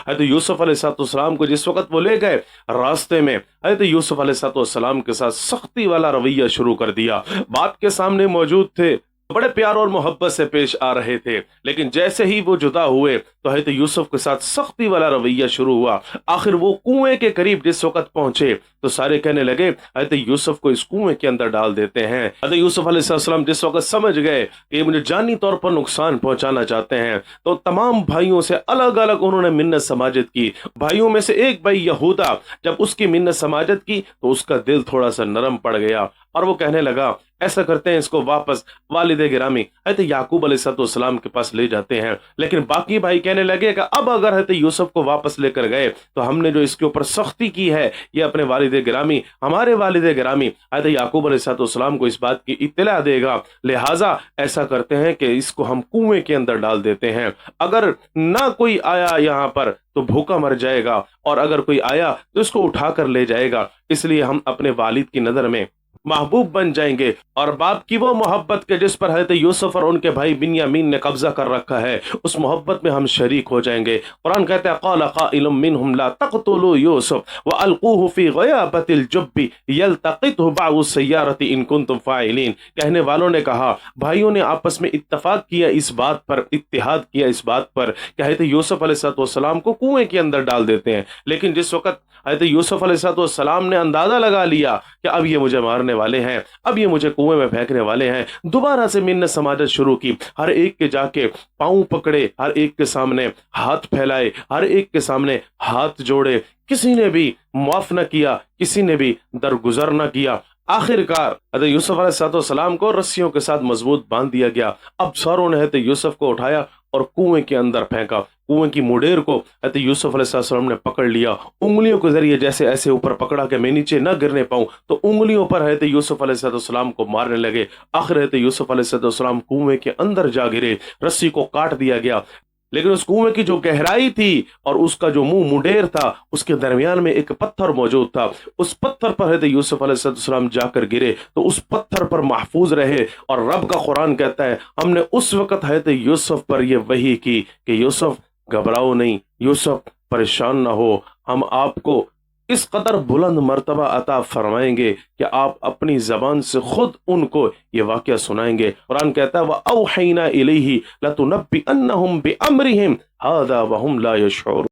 हज़रत यूसुफ अलैहिस्सलाम को जिस वक्त वो ले गए, रास्ते में हज़रत यूसुफ अलैहिस्सलाम के साथ सख्ती वाला रवैया शुरू कर दिया। बाप के सामने मौजूद थे, बड़े प्यार और मोहब्बत से पेश आ रहे थे, लेकिन जैसे ही वो जुदा हुए तो हज़रत यूसुफ के साथ सख्ती वाला रवैया शुरू हुआ। आखिर वो कुएं के करीब जिस वक्त पहुंचे तो सारे कहने लगे हज़रत यूसुफ को इस कुएं के अंदर डाल देते हैं। हज़रत यूसुफ अलैहिस्सलाम जिस वक्त समझ गए कि मुझे जानी तौर पर नुकसान पहुंचाना चाहते हैं, तो तमाम भाइयों से अलग अलग उन्होंने मिन्नत समाजत की। भाइयों में से एक भाई यहूदा जब उसकी मिन्नत समाजत की तो उसका दिल थोड़ा सा नरम पड़ गया और वो कहने लगा ऐसा करते हैं, इसको वापस वालिद गिरामी हज़रत याकूब अलैहिस्सलाम के पास ले जाते हैं। लेकिन बाकी भाई कहने लगे कि अब अगर हज़रत यूसुफ को वापस लेकर गए तो हमने जो इसके ऊपर सख्ती की है ये अपने वालिद गिरामी, हमारे वालिद गिरामी हज़रत याकूब अलैहिस्सलाम को इस बात की इत्तला देगा, लिहाजा ऐसा करते हैं कि इसको हम कुएं के अंदर डाल देते हैं। अगर ना कोई आया यहाँ पर तो भूखा मर जाएगा, और अगर कोई आया तो इसको उठा कर ले जाएगा, इसलिए हम अपने वालिद की नज़र में महबूब बन जाएंगे और बाप की वो मोहब्बत के जिस पर हज़रत यूसुफ और उनके भाई बिन्यामीन ने कब्जा कर रखा है उस मोहब्बत में हम शरीक हो जाएंगे। कुरान कहता है क़ाल क़ाइलुम मिनहुम ला तक़्तुलू यूसुफ व अलक़ूहु फ़ी ग़याबतिल जुब्बि यल्तक़ितहु बअदु सय्यारति इन कुंतुम फ़ाइलिन। कहने वालों ने कहा, भाइयों ने आपस में इत्तफ़ाक़ किया इस बात पर, इत्तिहाद किया इस बात पर कि हज़रत यूसुफ अलैहिस्सलाम को कुएं के अंदर डाल देते हैं। लेकिन जिस वक़्त हज़रत यूसुफ अलैहिस्सलाम ने अंदाज़ा लगा लिया कि अब ये मुझे मारने वाले हैं, अब ये मुझे कुएं में फेंकने वाले हैं, दोबारा से मिन्नत समाजत शुरू की। हर एक के जाके पाँव पकड़े, हर एक के सामने हाथ फैलाए, हर एक के सामने हाथ जोड़े, किसी ने भी माफ न किया, किसी ने भी दरगुजर न किया। आखिरकार हज़रत यूसुफ अलैहिस्सलाम को रस्सियों के साथ मजबूत बांध दिया गया। अब सारों ने हज़रत यूसुफ को उठाया और कुएं के अंदर फेंका। कुएं की मुडेर को हज़रत यूसुफ अलैहिस्सलाम ने पकड़ लिया, उंगलियों के जरिए जैसे ऐसे ऊपर पकड़ा कि मैं नीचे न गिरने पाऊं, तो उंगलियों पर हज़रत यूसुफ अलैहिस्सलाम को मारने लगे। आखिर हज़रत यूसुफ अलैहिस्सलाम कुएं के अंदर जा गिरे, रस्सी को काट दिया गया। लेकिन उस कुएं की जो गहराई थी और उसका जो मुंह मुडेर था उसके दरमियान में एक पत्थर मौजूद था। उस पत्थर पर हज़रत यूसुफ अलैहिस्सलाम जाकर गिरे तो उस पत्थर पर महफूज रहे। और रब का कुरान कहता है हमने उस वक्त हज़रत यूसुफ पर यह वही की कि यूसुफ घबराओ नहीं, यूसुफ परेशान ना हो, हम आपको इस कदर बुलंद मर्तबा अता फरमाएंगे कि आप अपनी जबान से खुद उनको ये वाक़या सुनाएंगे। कुरान कहता है व औहैना इलैहि लतुनब्बिअन्नहुम बिअम्रिहिम हाज़ा वहुम ला यशऊरून।